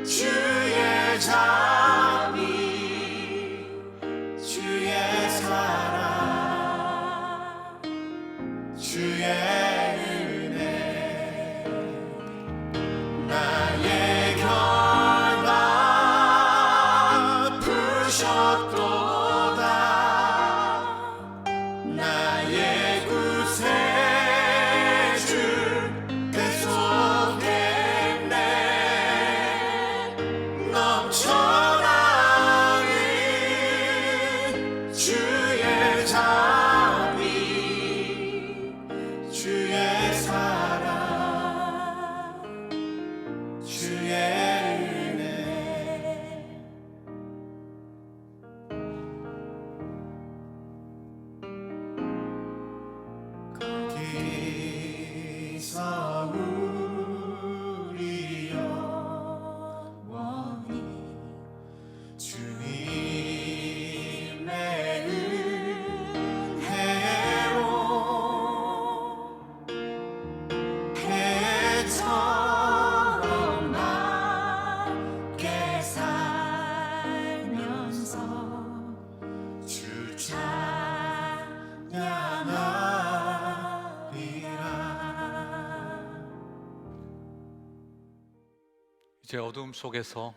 주의 자비, 주의 사랑, 주의 은혜. 나의 결박 푸셨도다. 나의 구세주 계속했네. 넘쳐나는 주의 자비, 주의 사랑, 주의 은혜. 거기서 우리 영원히 주님의 은혜로 해처럼 함께 살면서 주 찬양하리라. 이제 어둠 속에서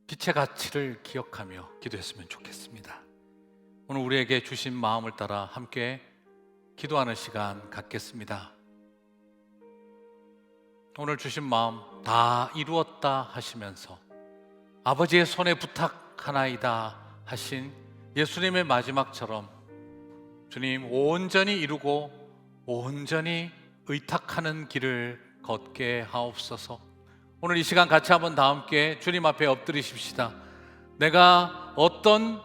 빛의 가치를 기억하며 기도했으면 좋겠습니다. 오늘 우리에게 주신 마음을 따라 함께 기도하는 시간 갖겠습니다. 오늘 주신 마음 다 이루었다 하시면서 아버지의 손에 부탁하나이다 하신 예수님의 마지막처럼 주님 온전히 이루고 온전히 의탁하는 길을 걷게 하옵소서. 오늘 이 시간 같이 한번 다 함께 주님 앞에 엎드리십시다. 내가 어떤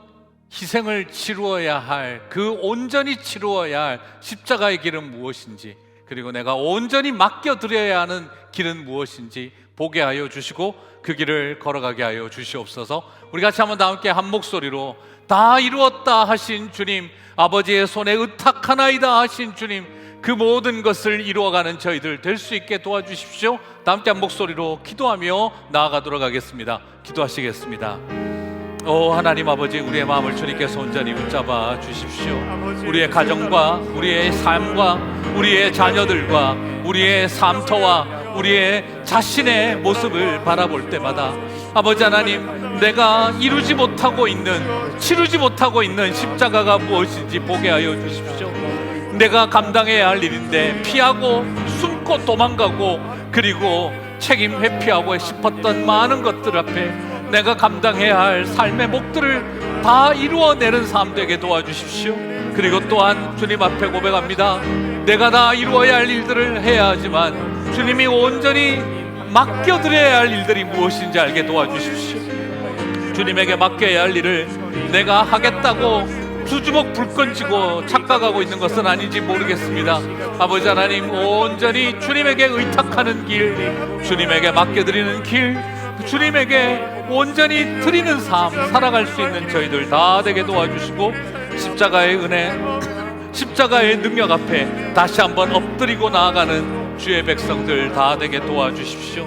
희생을 치루어야 할, 그 온전히 치루어야 할 십자가의 길은 무엇인지, 그리고 내가 온전히 맡겨드려야 하는 길은 무엇인지 보게 하여 주시고 그 길을 걸어가게 하여 주시옵소서. 우리 같이 한번 다 함께 한 목소리로 다 이루었다 하신 주님, 아버지의 손에 의탁하나이다 하신 주님, 그 모든 것을 이루어가는 저희들 될 수 있게 도와주십시오. 다 함께 한 목소리로 기도하며 나아가도록 하겠습니다. 기도하시겠습니다. 오 하나님 아버지, 우리의 마음을 주님께서 온전히 붙잡아 주십시오. 우리의 가정과 우리의 삶과 우리의 자녀들과 우리의 삶터와 우리의 자신의 모습을 바라볼 때마다 아버지 하나님, 내가 이루지 못하고 있는, 치르지 못하고 있는 십자가가 무엇인지 보게 하여 주십시오. 내가 감당해야 할 일인데 피하고 숨고 도망가고 그리고 책임 회피하고 싶었던 많은 것들 앞에 내가 감당해야 할 삶의 몫들을 다 이루어내는 삶 되게 도와주십시오. 그리고 또한 주님 앞에 고백합니다. 내가 다 이루어야 할 일들을 해야 하지만 주님이 온전히 맡겨드려야 할 일들이 무엇인지 알게 도와주십시오. 주님에게 맡겨야 할 일을 내가 하겠다고 두주먹 불 던지고 착각하고 있는 것은 아닌지 모르겠습니다. 아버지 하나님, 온전히 주님에게 의탁하는 길, 주님에게 맡겨드리는 길, 주님에게 온전히 드리는 삶 살아갈 수 있는 저희들 다 되게 도와주시고 십자가의 은혜, 십자가의 능력 앞에 다시 한번 엎드리고 나아가는 주의 백성들 다 되게 도와주십시오.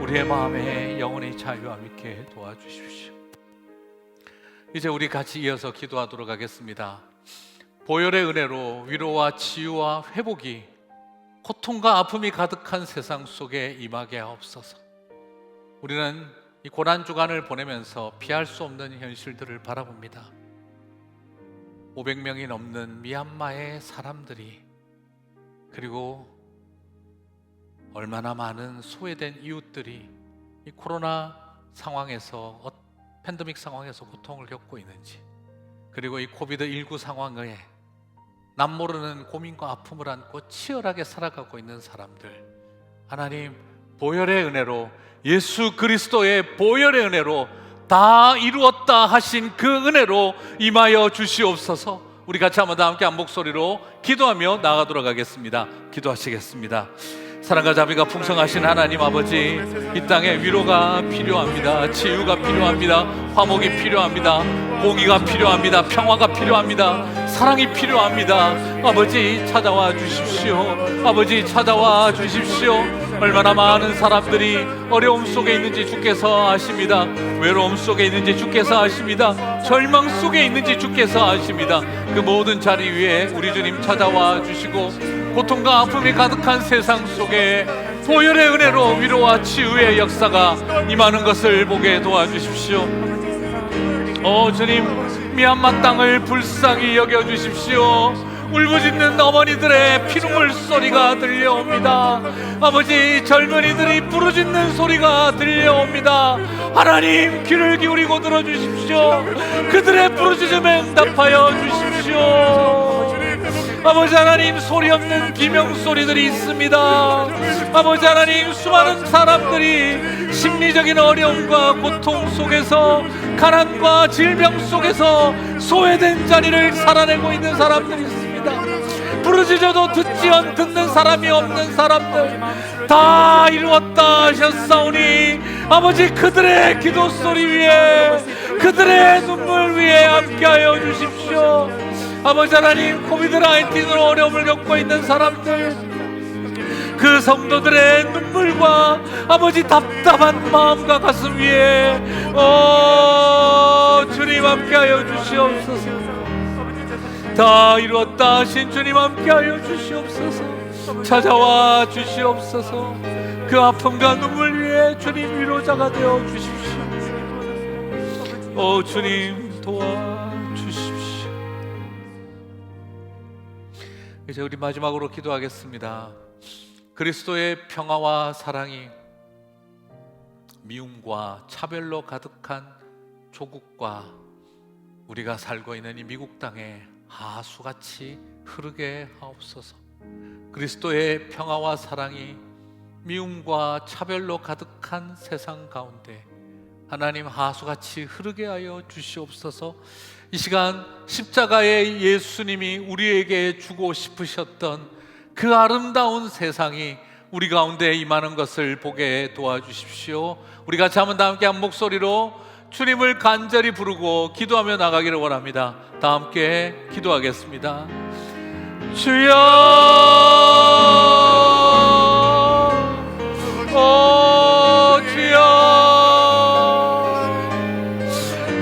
우리의 마음에 영혼의 자유함 있게 도와주십시오. 이제 우리 같이 이어서 기도하도록 하겠습니다. 보혈의 은혜로 위로와 치유와 회복이, 고통과 아픔이 가득한 세상 속에 임하게 하옵소서. 우리는 이 고난 주간을 보내면서 피할 수 없는 현실들을 바라봅니다. 500명이 넘는 미얀마의 사람들이, 그리고 얼마나 많은 소외된 이웃들이 이 코로나 상황에서, 팬데믹 상황에서 고통을 겪고 있는지, 그리고 이 코비드19 상황에 남모르는 고민과 아픔을 안고 치열하게 살아가고 있는 사람들, 하나님 보혈의 은혜로, 예수 그리스도의 보혈의 은혜로 다 이루었다 하신 그 은혜로 임하여 주시옵소서. 우리 같이 한번 다 함께 한 목소리로 기도하며 나아가도록 하겠습니다. 기도하시겠습니다. 사랑과 자비가 풍성하신 하나님 아버지, 이 땅에 위로가 필요합니다. 치유가 필요합니다. 화목이 필요합니다. 공의가 필요합니다. 평화가 필요합니다. 사랑이 필요합니다. 아버지 찾아와 주십시오. 아버지 찾아와 주십시오. 얼마나 많은 사람들이 어려움 속에 있는지 주께서 아십니다. 외로움 속에 있는지 주께서 아십니다. 절망 속에 있는지 주께서 아십니다. 그 모든 자리 위에 우리 주님 찾아와 주시고 고통과 아픔이 가득한 세상 속에 보혈의 은혜로 위로와 치유의 역사가 임하는 것을 보게 도와주십시오. 주님, 미얀마 땅을 불쌍히 여겨주십시오. 울부짖는 어머니들의 피눈물 소리가 들려옵니다. 아버지, 젊은이들이 부르짖는 소리가 들려옵니다. 하나님, 귀를 기울이고 들어주십시오. 그들의 부르짖음에 응답하여 주십시오. 아버지 하나님, 소리 없는 비명 소리들이 있습니다. 아버지 하나님, 수많은 사람들이 심리적인 어려움과 고통 속에서, 가난과 질병 속에서 소외된 자리를 살아내고 있는 사람들이 있습니다. 부르짖어도 듣는 사람이 없는 사람들, 다 이루었다 하셨사오니 아버지, 그들의 기도 소리 위에, 그들의 눈물 위에 함께하여 주십시오. 아버지 하나님, 코비드19으로 어려움을 겪고 있는 사람들, 그 성도들의 눈물과 아버지 답답한 마음과 가슴 위에 주님 함께하여 주시옵소서. 다 이루었다 하신 주님 함께하여 주시옵소서. 찾아와 주시옵소서. 그 아픔과 눈물 위에 주님 위로자가 되어 주십시오. 주님 도와주십시오. 이제 우리 마지막으로 기도하겠습니다. 그리스도의 평화와 사랑이 미움과 차별로 가득한 조국과 우리가 살고 있는 이 미국 땅에 하수같이 흐르게 하옵소서. 그리스도의 평화와 사랑이 미움과 차별로 가득한 세상 가운데 하나님 하수같이 흐르게 하여 주시옵소서. 이 시간 십자가의 예수님이 우리에게 주고 싶으셨던 그 아름다운 세상이 우리 가운데 임하는 것을 보게 도와주십시오. 우리 같이 한번 다 함께 한 목소리로 주님을 간절히 부르고 기도하며 나가기를 원합니다. 다 함께 기도하겠습니다. 주여, 오 주여,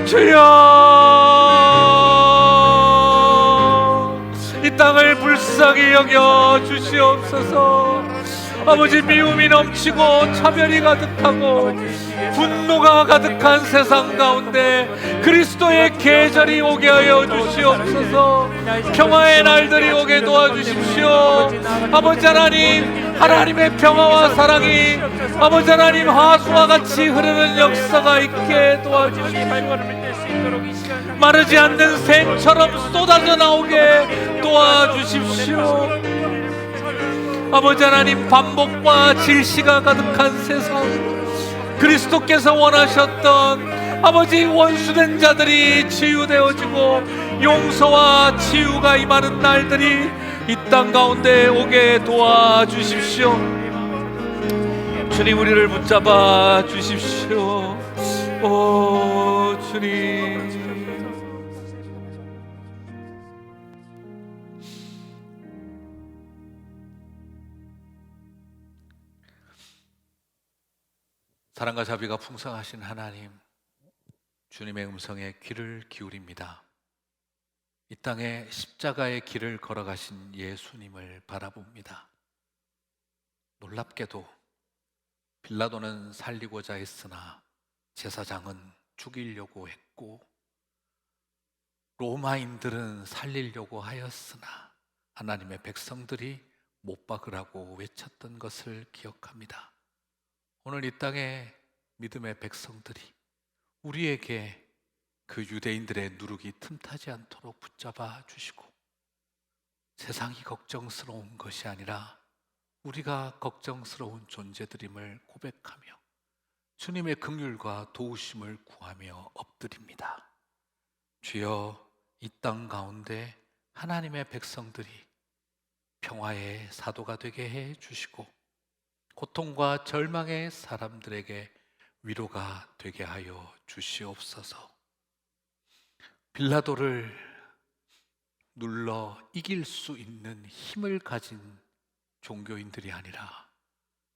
주여, 이 땅을 불쌍히 여겨 주시옵소서. 아버지, 미움이 넘치고 차별이 가득하고 분노가 가득한 세상 가운데 그리스도의 계절이 오게 하여 주시옵소서. 평화의 날들이 오게 도와주십시오. 아버지 하나님, 하나님의 평화와 사랑이 아버지 하나님 하수와 같이 흐르는 역사가 있게 도와주십시오. 마르지 않는 샘처럼 쏟아져 나오게 도와주십시오. 아버지 하나님, 반복과 질시가 가득한 세상, 그리스도께서 원하셨던 아버지 원수된 자들이 치유되어지고 용서와 치유가 임하는 날들이 이 땅 가운데 오게 도와주십시오. 주님, 우리를 붙잡아 주십시오. 오 주님, 사랑과 자비가 풍성하신 하나님, 주님의 음성에 귀를 기울입니다. 이 땅에 십자가의 길을 걸어가신 예수님을 바라봅니다. 놀랍게도 빌라도는 살리고자 했으나 제사장은 죽이려고 했고 로마인들은 살리려고 하였으나 하나님의 백성들이 못 박으라고 외쳤던 것을 기억합니다. 오늘 이 땅의 믿음의 백성들이 우리에게 그 유대인들의 누룩이 틈타지 않도록 붙잡아 주시고, 세상이 걱정스러운 것이 아니라 우리가 걱정스러운 존재들임을 고백하며 주님의 긍휼과 도우심을 구하며 엎드립니다. 주여, 이 땅 가운데 하나님의 백성들이 평화의 사도가 되게 해 주시고 고통과 절망의 사람들에게 위로가 되게 하여 주시옵소서. 빌라도를 눌러 이길 수 있는 힘을 가진 종교인들이 아니라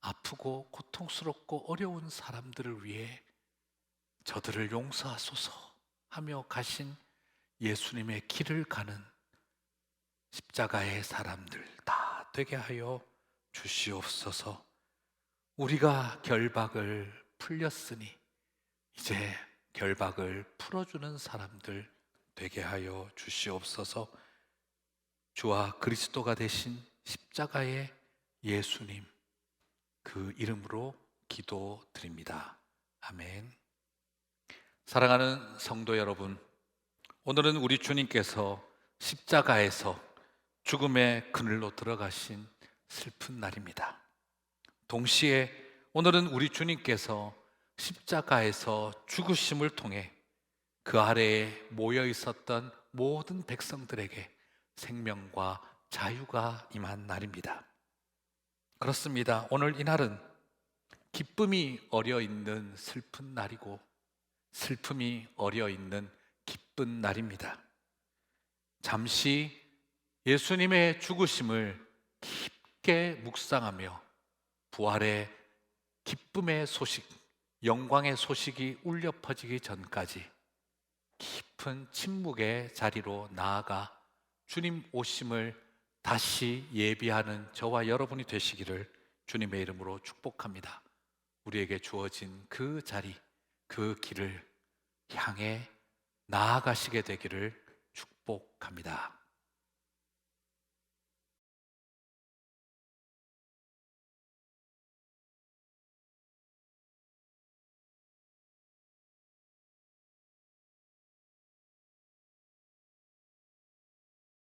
아프고 고통스럽고 어려운 사람들을 위해 저들을 용서하소서 하며 가신 예수님의 길을 가는 십자가의 사람들 다 되게 하여 주시옵소서. 우리가 결박을 풀렸으니 이제 결박을 풀어주는 사람들 되게 하여 주시옵소서. 주와 그리스도가 되신 십자가의 예수님, 그 이름으로 기도드립니다. 아멘. 사랑하는 성도 여러분, 오늘은 우리 주님께서 십자가에서 죽음의 그늘로 들어가신 슬픈 날입니다. 동시에 오늘은 우리 주님께서 십자가에서 죽으심을 통해 그 아래에 모여 있었던 모든 백성들에게 생명과 자유가 임한 날입니다. 그렇습니다. 오늘 이 날은 기쁨이 어려 있는 슬픈 날이고 슬픔이 어려 있는 기쁜 날입니다. 잠시 예수님의 죽으심을 깊게 묵상하며 부활의 기쁨의 소식, 영광의 소식이 울려 퍼지기 전까지 깊은 침묵의 자리로 나아가 주님 오심을 다시 예비하는 저와 여러분이 되시기를 주님의 이름으로 축복합니다. 우리에게 주어진 그 자리, 그 길을 향해 나아가시게 되기를 축복합니다.